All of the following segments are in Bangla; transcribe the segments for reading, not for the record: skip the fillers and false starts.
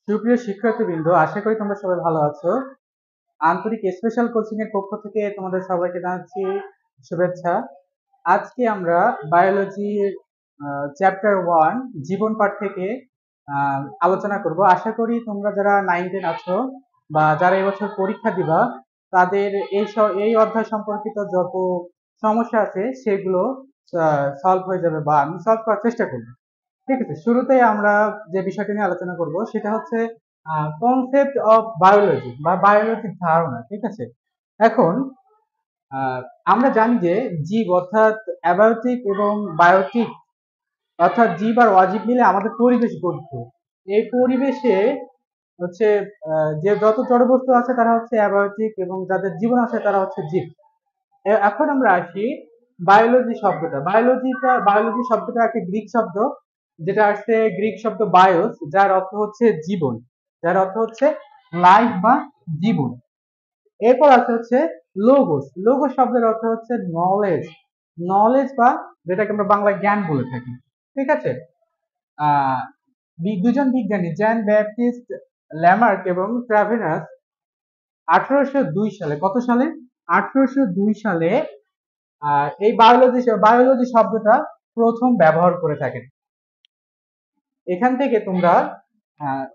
সুপ্রিয় শিক্ষার্থীবৃন্দ, আশা করি তোমরা সবাই ভালো আছো। আন্তরিক স্পেশাল কোচিং এর পক্ষ থেকে তোমাদের সবাইকে জানাচ্ছি শুভেচ্ছা। আজকে আমরা বায়োলজি চ্যাপ্টার 1 জীবন পাঠ থেকে আলোচনা করব। আশা করি তোমরা যারা 9-10 আছো বা যারা এবছর পরীক্ষা দিবা তাদের এই অধ্যায় সম্পর্কিত যত সমস্যা আছে সেগুলো সলভ হয়ে যাবে বা আমি সলভ করার চেষ্টা করব। ঠিক আছে, শুরুতেই আমরা যে বিষয়টি নিয়ে আলোচনা করব সেটা হচ্ছে কনসেপ্ট অফ বায়োলজি বা বায়োলজির ধারণা। ঠিক আছে, এখন আহ, আমরা জানি যে জীব অর্থাৎ অ্যাবায়োটিক এবং বায়োটিক অর্থাৎ জীব আর অজীব মিলে আমাদের পরিবেশ গঠিত। এই পরিবেশে হচ্ছে যে যত জড়বস্তু আছে তারা হচ্ছে অ্যাবায়োটিক এবং যাদের জীবন আছে তারা হচ্ছে জীব। এখন আমরা আসি বায়োলজি শব্দটা। বায়োলজি শব্দটা একটা গ্রিক শব্দ, যেটা আসছে গ্রিক শব্দ বায়োস, যার অর্থ হচ্ছে জীবন, যার অর্থ হচ্ছে লাইফ বা জীবন। এরপর আছে হচ্ছে লোগোস। লোগোস শব্দের অর্থ হচ্ছে নলেজ, নলেজ বা যেটাকে আমরা বাংলায় জ্ঞান বলে থাকি। ঠিক আছে, আহ দুজন বিজ্ঞানী জ্যান ব্যাপটিস্ট ল্যামার্ক এবং ট্রাভেনাস 1802 সালে, কত সালে, 1802 সালে এই বায়োলজি শব্দটা প্রথম ব্যবহার করে থাকেন। এখান থেকে তোমরা আহ,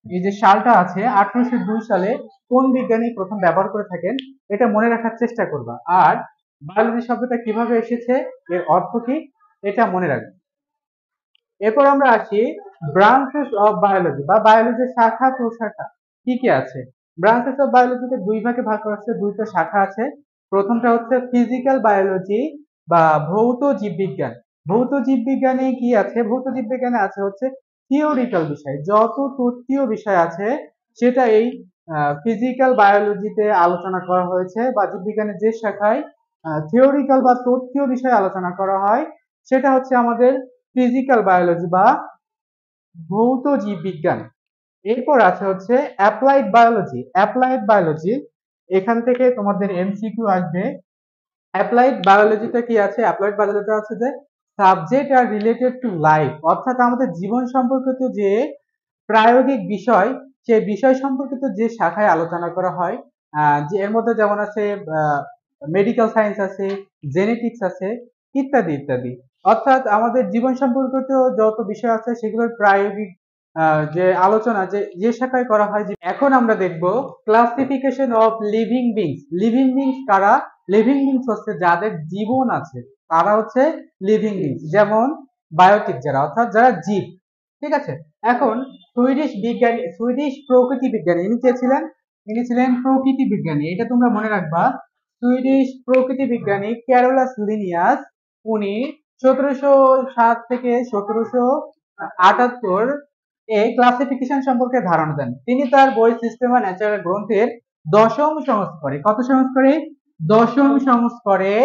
এই যে সালটা আছে 1802 সালে কোন বিজ্ঞানী প্রথম ব্যবহার করে থাকেন এটা মনে রাখার চেষ্টা করবা। আর বায়োলজি শব্দটা কিভাবে এসেছে, এর অর্থ কি, এটা মনে রাখবে। এরপর আমরা আসি ব্রাঞ্চেস অফ বায়োলজি বা বায়োলজির শাখা প্রশাখা কি কি আছে। ব্রাঞ্চেস অফ বায়োলজিকে দুই ভাগে ভাগ করা আছে, দুইটা শাখা আছে। প্রথমটা হচ্ছে ফিজিক্যাল বায়োলজি বা ভৌত জীববিজ্ঞান। ভৌত জীববিজ্ঞানে কি আছে, ভৌত জীববিজ্ঞানে আছে হচ্ছে থিওরিক্যাল বিষয়, যত তত্ত্বীয় বিষয় আছে সেটা এই ফিজিক্যাল বায়োলজিতে আলোচনা করা হয়েছে, বা জীববিজ্ঞানের যে শাখায় থিওরিক্যাল বা তত্ত্বীয় বিষয় আলোচনা করা হয় সেটা হচ্ছে আমাদের ফিজিক্যাল বায়োলজি বা ভৌত জীববিজ্ঞান। এরপর আছে হচ্ছে অ্যাপ্লাইড বায়োলজি। অ্যাপ্লাইড বায়োলজি, এখান থেকে তোমাদের এমসিকিউ আসবে। অ্যাপ্লাইড বায়োলজিতে কি আছে, অ্যাপ্লাইড বায়োলজিতে আছে যে subject are related to life, অর্থাৎ আমাদের জীবন সম্পর্কিত যে প্রায়োগিক বিষয়, সেই বিষয় সম্পর্কিত যে শাখায় আলোচনা করা হয়। যে এর মধ্যে যেমন আছে মেডিকেল সায়েন্স আছে, জেনেটিক্স আছে, ইত্যাদি ইত্যাদি। অর্থাৎ আমাদের জীবন সম্পর্কিত যত বিষয় আছে সেগুলোর প্রায়োগিক যে আলোচনা যে যে শাখায় করা হয়। এখন আমরা দেখব classification of living beings. Living beings কারা, লিভিং বিংস হচ্ছে যাদের জীবন আছে তারা হচ্ছে লিভিং বিংস, যেমন বায়োটিক যারা অর্থাৎ যারা জীব। ঠিক আছে, এখন সুইডিশ প্রকৃতি বিজ্ঞানী ইনি কে ছিলেন, ইনি ছিলেন প্রকৃতি বিজ্ঞানী, এটা তোমরা মনে রাখবা। সুইডিশ প্রকৃতি বিজ্ঞানী ক্যারোলাস লিনিয়াস, উনি 1707 থেকে 1778 এই ক্লাসিফিকেশন সম্পর্কে ধারণা দেন। তিনি তার বই সিস্টেমা ন্যাচারাল গ্রন্থের দশম সংস্করণে, কত সংস্করণে, দশম সংস্করণে,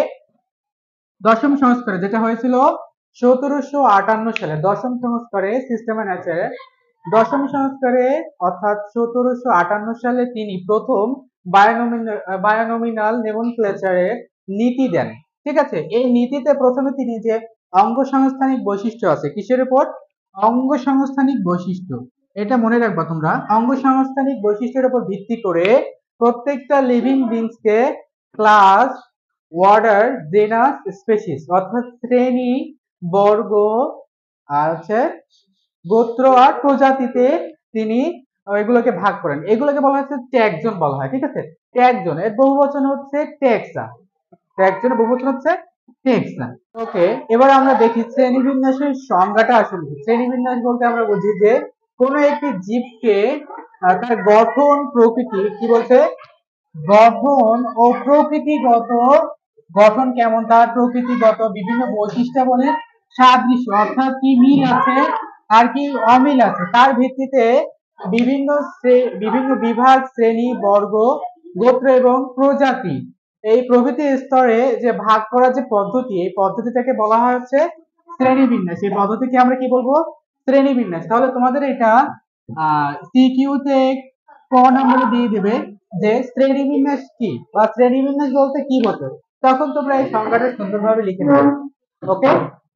দশম সংস্করণে যেটা হয়েছিল 1758 সালে, দশম সংস্করণে সিস্টেমা ন্যাচারাল দশম সংস্কারে অর্থাৎ 1758 সালে তিনি প্রথম বায়োনমিনাল নেমনক্লেচারের নীতি দেন। ঠিক আছে, এই নীতিতে প্রথমে তিনি যে অঙ্গসংস্থানিক বৈশিষ্ট্য আছে, কিসের উপর, অঙ্গসংস্থানিক বৈশিষ্ট্য, এটা মনে রাখবা তোমরা। অঙ্গসংস্থানিক বৈশিষ্ট্যের উপর ভিত্তি করে প্রত্যেকটা লিভিং বিংসকে ক্লাস, অর্ডার, জেনাস, স্পেসিস অর্থাৎ শ্রেণী, বর্গ আর হচ্ছে গোত্র আর প্রজাতিতে তিনি এগুলোকে ভাগ করেন। এগুলোকে বলা হচ্ছে ট্যাক্সন বলা হয়। ঠিক আছে, ট্যাক্সন এর বহুবচন হচ্ছে ট্যাক্সা, ট্যাক্সনের বহুবচন হচ্ছে ট্যাক্সা। ওকে, এবার আমরা দেখি শ্রেণীবিন্যাসের সংজ্ঞাটা আসলে কি। শ্রেণীবিন্যাস বলতে আমরা বুঝি যে কোনো একটি জীবকে তার গঠন প্রকৃতি, কি বলছে, গঠন ও প্রকৃতিগত, গঠন কেমন, তার প্রকৃতিগত বিভিন্ন বৈশিষ্ট্যাবলীর সাদৃশ্য অর্থাৎ কি মিল আছে আর কি অমিল আছে তার ভিত্তিতে বিভিন্ন বিভিন্ন বিভাগ, শ্রেণী, বর্গ, গোত্র এবং প্রজাতি এই প্রভৃতি স্তরে যে ভাগ করার যে পদ্ধতি, এই পদ্ধতিটাকে বলা হয় হচ্ছে শ্রেণীবিন্যাস। এই পদ্ধতিকে আমরা কি বলবো, শ্রেণীবিন্যাস। তাহলে তোমাদের এটা সিকিউতে ক নম্বরে দিয়ে দেবে যে শ্রেণীবিন্যাস কি বা শ্রেণীবিন্যাস বলতে কি হতো, তখন তোমরা এই সংজ্ঞাটা সুন্দরভাবে লিখে নেবে। ওকে,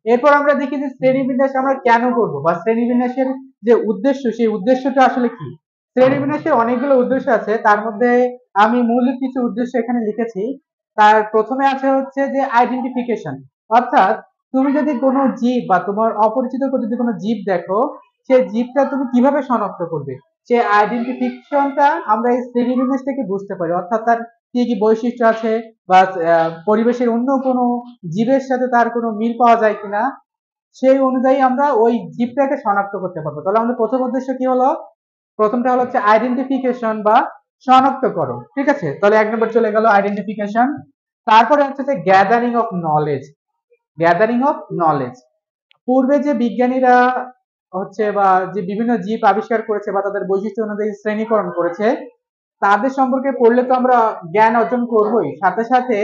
এরপর আমরা দেখি যে শ্রেণীবিন্যাস আমরা কেন করবো বা শ্রেণীবিন্যাসের যে উদ্দেশ্য, সেই উদ্দেশ্যটা আসলে কি। শ্রেণীবিন্যাসের অনেকগুলো উদ্দেশ্য আছে, তার মধ্যে আমি মৌলিক কিছু উদ্দেশ্য এখানে লিখেছি। তার প্রথমে আছে হচ্ছে যে আইডেন্টিফিকেশন, অর্থাৎ তুমি যদি কোনো জীব বা তোমার অপরিচিত যদি কোনো জীব দেখো, সেই জীবটা তুমি কিভাবে শনাক্ত করবে, সেই আইডেন্টিফিকেশনটা আমরা এই শ্রেণীবিন্যাস থেকে বুঝতে পারি। অর্থাৎ তার কি কি বৈশিষ্ট্য আছে, বা পরিবেশের অন্য কোনো জীবের সাথে তার কোনো মিল পাওয়া যায় কিনা, সেই অনুযায়ী আমরা ওই জীবটাকে শনাক্ত করতে পারবো। তাহলে আমাদের প্রথম উদ্দেশ্য কি হলো, প্রথমটা হলো হচ্ছে আইডেন্টিফিকেশন বা শনাক্তকরণ। ঠিক আছে, তাহলে 1 নম্বর চলে গেল আইডেন্টিফিকেশন। তারপরে হচ্ছে যে gathering of knowledge. Gathering of knowledge, পূর্বে যে বিজ্ঞানীরা হচ্ছে বা যে বিভিন্ন জীব আবিষ্কার করেছে বা তাদের বৈশিষ্ট্য অনুযায়ী শ্রেণীকরণ করেছে, তাদের সম্পর্কে পড়লে তো আমরা জ্ঞান অর্জন করবোই, সাথে সাথে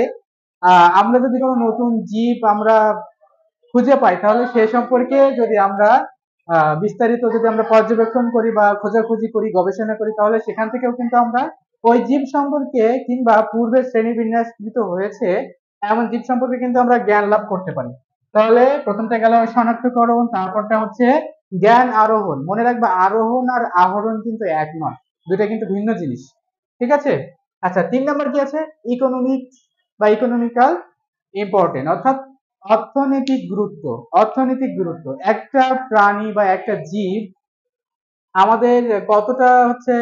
আমরা যদি কোনো নতুন জীব আমরা খুঁজে পাই, তাহলে সে সম্পর্কে যদি আমরা বিস্তারিত যদি আমরা পর্যবেক্ষণ করি বা খোঁজাখুঁজি করি, গবেষণা করি, তাহলে সেখান থেকেও কিন্তু আমরা ওই জীব সম্পর্কে কিংবা পূর্বে শ্রেণীবিন্যাসকৃত হয়েছে এমন জীব সম্পর্কে কিন্তু আমরা জ্ঞান লাভ করতে পারি। তাহলে প্রথমটা গেল শনাক্তকরণ, তারপরটা হচ্ছে জ্ঞান আরোহণ। মনে রাখবা, আরোহণ আর আহরণ কিন্তু এক নয়, দুইটা কিন্তু ভিন্ন জিনিস। ঠিক আছে। আচ্ছা, 3 নম্বর কি আছে, ইকোনমিক বা ইকোনমিক্যাল ইম্পর্টেন্ট, অর্থাৎ অর্থনৈতিক গুরুত্ব। অর্থনৈতিক গুরুত্ব, একটা প্রাণী বা একটা জীব আমাদের কতটা হচ্ছে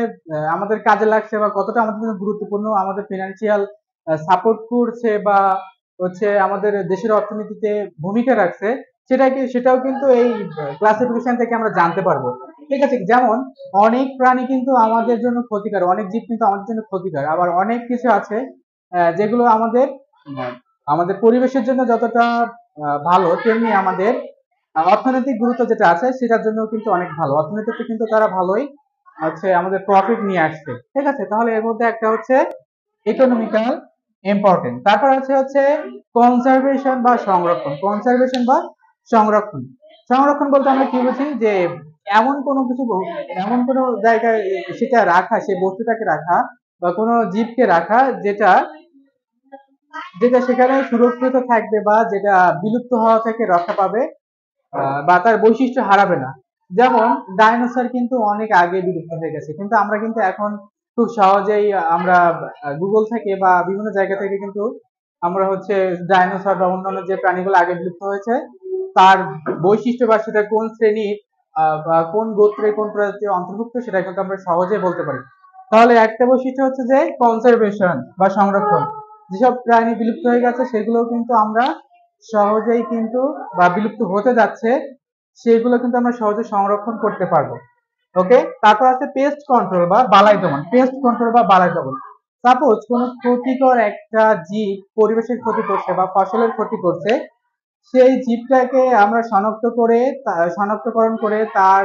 আমাদের কাজে লাগছে বা কতটা আমাদের জন্য গুরুত্বপূর্ণ, আমাদের ফিনান্সিয়াল সাপোর্ট করছে বা হচ্ছে আমাদের দেশের অর্থনীতিতে ভূমিকা রাখছে, সেটাও কিন্তু এই ক্লাসিফিকেশন থেকে আমরা জানতে পারবো। ঠিক আছে, যেমন অনেক প্রাণী কিন্তু আমাদের জন্য ক্ষতিকর, অনেক জীব কিন্তু আমাদের জন্য ক্ষতিকর, আবার অনেক কিছু আছে যেগুলো আমাদের আমাদের পরিবেশের জন্য যতটা ভালো, তেমনি আমাদের অর্থনৈতিক গুরুত্ব যেটা আছে সেটার জন্য কিন্তু অনেক ভালো। অর্থনীতিতে কিন্তু তারা ভালোই হচ্ছে আমাদের প্রফিট নিয়ে আসছে। ঠিক আছে, তাহলে এর মধ্যে একটা হচ্ছে ইকোনমিক্যাল ইম্পর্টেন্ট। তারপর হচ্ছে কনজারভেশন বা সংরক্ষণ। কনজারভেশন বা সংরক্ষণ, সংরক্ষণ বলতে আমরা কি বুঝি, যে এমন কোনো কিছু, এমন কোনো জায়গায় সেটা রাখা, সেই বস্তুটাকে রাখা বা কোনো জীবকে রাখা যেটা যেটা সেখানে সুরক্ষিত থাকবে বা যেটা বিলুপ্ত হওয়া থেকে রক্ষা পাবে, বা তার বৈশিষ্ট্য হারাবে না। যেমন ডাইনোসর কিন্তু অনেক আগে বিলুপ্ত হয়ে গেছে, কিন্তু আমরা কিন্তু এখন খুব সহজেই আমরা গুগল থেকে বা বিভিন্ন জায়গা থেকে কিন্তু আমরা হচ্ছে ডাইনোসর বা অন্যান্য যে প্রাণীগুলো আগে বিলুপ্ত হয়েছে তার বৈশিষ্ট্য বা সেটা কোন শ্রেণীর বা কোন গোত্রে কোন প্রজাতির অন্তর্ভুক্ত, সেটা কিন্তু আমরা সহজে বলতে পারি। তাহলে একটা বৈশিষ্ট্য হচ্ছে যে কনজারভেশন বা সংরক্ষণ, যেসব প্রাণী বিলুপ্ত হয়ে গেছে সেগুলো কিন্তু আমরা সহজেই কিন্তু বা বিলুপ্ত হতে যাচ্ছে সেগুলো কিন্তু আমরা সহজে সংরক্ষণ করতে পারবো। ওকে, তারপর আছে পেস্ট কন্ট্রোল বা বালাই দমন। পেস্ট কন্ট্রোল বা বালাই দমন, সাপোজ কোন ক্ষতিকর একটা জীব পরিবেশের ক্ষতি করছে বা ফসলের ক্ষতি করছে, সেই জীবটাকে আমরা শনাক্তকরণ করে তার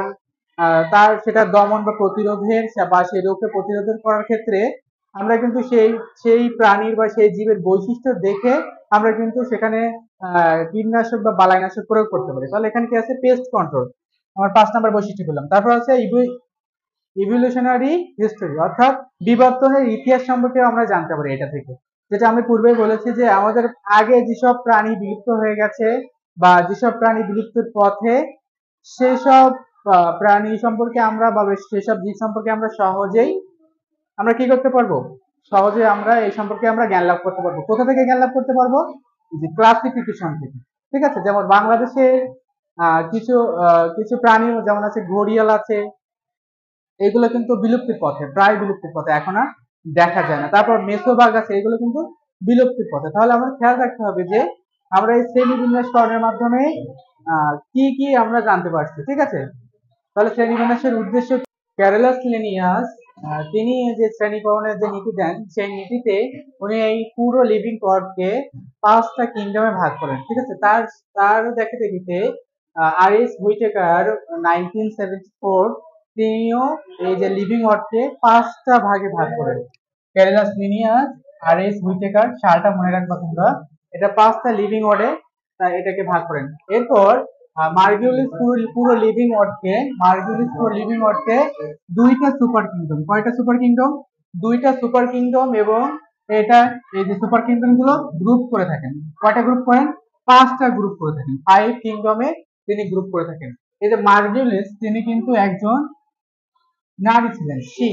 তার সেটা দমন বা প্রতিরোধের বা সেই রোগকে প্রতিরোধ করার ক্ষেত্রে আমরা কিন্তু সেই সেই প্রাণীর বা সেই জীবের বৈশিষ্ট্য দেখে আমরা কিন্তু সেখানে কীটনাশক বা বালাইনাশক প্রয়োগ করতে পারি। তাহলে এখানে কি আছে, পেস্ট কন্ট্রোল, আমার 5 নম্বর বৈশিষ্ট্য পেলাম। তারপর আছে ইভলিউশনারি হিস্টোরি, অর্থাৎ বিবর্তনের ইতিহাস সম্পর্কে আমরা জানতে পারি এটা থেকে। যেটা আমি পূর্বেই বলেছি যে আমাদের আগে যেসব প্রাণী বিলুপ্ত হয়ে গেছে বা যেসব প্রাণী বিলুপ্তির পথে, সেসব প্রাণী সম্পর্কে আমরা বা সেসব জীব সম্পর্কে আমরা সহজেই আমরা কি করতে পারবো, সহজে আমরা এই সম্পর্কে আমরা জ্ঞান লাভ করতে পারবো। কোথা থেকে জ্ঞান লাভ করতে পারবো, যে ক্লাসিফিকেশন থেকে। ঠিক আছে, যেমন বাংলাদেশে কিছু কিছু প্রাণী যেমন আছে, ঘড়িয়াল আছে, এগুলো কিন্তু বিলুপ্তির পথে, প্রায় বিলুপ্তির পথে, এখন আর দেখা যায় না। তারপর মেসোবাগ আছে, এগুলো কিন্তু বিলুপ্তির পথে। তাহলে আমাদের খেয়াল রাখতে হবে যে আমরা এই শ্রেণী বিন্যাসকরণের মাধ্যমে কি কি আমরা জানতে পারছি। ঠিক আছে, তাহলে শ্রেণী বিন্যাসের উদ্দেশ্য, ক্যারোলাস লিনিয়াস তিনি যে শ্রেণীকরণের যে নীতি দেন, সেই নীতিতে উনি এই পুরো লিভিং ওয়ার্ল্ডকে 5টা কিংডমে ভাগ করেন। ঠিক আছে, তার তার দেখে দেখিতে আর.এস. হুইটেকার 1974 তিনিও এই যে লিভিং ওয়ার্ল্ডকে 5টা ভাগে ভাগ করেন। Carolus Linnaeus, আর.এস. হুইটেকার, সালটা মনে রাখবা তোমরা, এটা 5টা লিভিং ওয়ার্ডে এটাকে ভাগ করেন। এরপর মার্গুলিস পুরো লিভিং ওয়ার্ডকে 2টা সুপার কিংডম, কয়টা সুপার কিংডম, 2টা সুপার কিংডম, এবং এটা এই যে সুপার কিংডম গুলো গ্রুপ করে থাকেন, কয়টা গ্রুপ করেন, 5টা গ্রুপ করে থাকেন, 5 কিংডমে তিনি গ্রুপ করে থাকেন। এই যে মার্জুলিস তিনি কিন্তু একজন নারী ছিলেন, সি,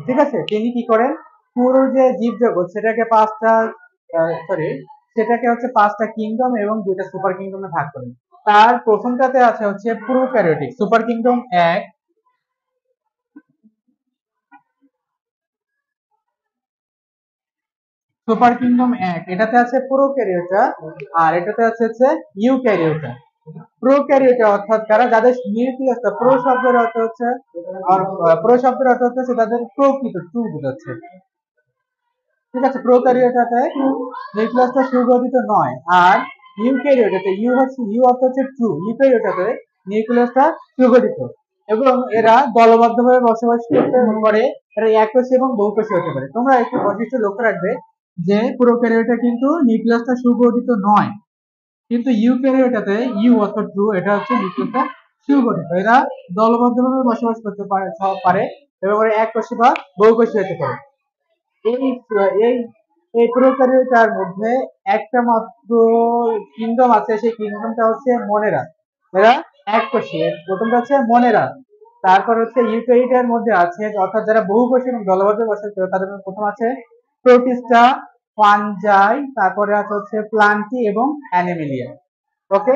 ঠিক আছে। তিনি কি করেন, পুরো যে জীবজগৎ সেটাকে পাঁচটা, সরি, সেটাকে হচ্ছে পাঁচটা কিংডম এবং দুইটা সুপার কিংডমে ভাগ করেন। তার প্রথমটাতে আছে হচ্ছে prokaryotic super kingdom 1, super kingdom 1 এটাতে আছে প্রোক্যারিওটা, আর এটাতে আছে হচ্ছে ইউক্যারিওটা। প্রোক্যারিওটা অর্থাৎ কারা, যাদের নিউক্লিয়াসটা, প্রো শব্দের অর্থ হচ্ছে, আর প্রো শব্দের অর্থ হচ্ছে তাদের প্রকৃত ট্রু বোঝাচ্ছে, ঠিক আছে। প্রোক্যারিওটাতে নিউক্লিয়াসটা সুগঠিত নয়, আর ইউক্যারিওটাতে ইউ অর্থ হচ্ছে ট্রু, ইউক্যারিওটাতে নিউক্লিয়াসটা সুগঠিত, এবং এরা দলবদ্ধভাবে বসবাস করতে পারে। এরা এককোষী এবং বহুকোষী হতে পারে। তোমরা একটু বৈশিষ্ট্য লক্ষ্য রাখবে যে প্রোক্যারিওটা কিন্তু নিউক্লিয়াসটা সুগঠিত নয়, কিন্তু ইউক্যারিওটাতে ইউ অর্থ ট্রু, এটা হচ্ছে নিউক্লিয়াসটা সুগঠিত। এরা দলবদ্ধভাবে বসবাস করতে পারে এবং এরা এককোষী বা বহুকোষী হতে পারে। এই এই এই প্রোক্যারিওটার মধ্যে একটা মাত্র কিংডম আছে, সেই কিংডমটা হচ্ছে মনেরা। এরা এককোষী। প্রথমটা হচ্ছে মনেরা, তারপর হচ্ছে ইউক্যারিওটার মধ্যে আছে, অর্থাৎ যারা বহুকোষী এবং দলবদ্ধ বসবাস করে, তাদের মধ্যে প্রথম আছে প্রোটিস্টা, ফানজাই, তারপরে আছে হচ্ছে প্লান্টি এবং অ্যানিমেলিয়া। ওকে,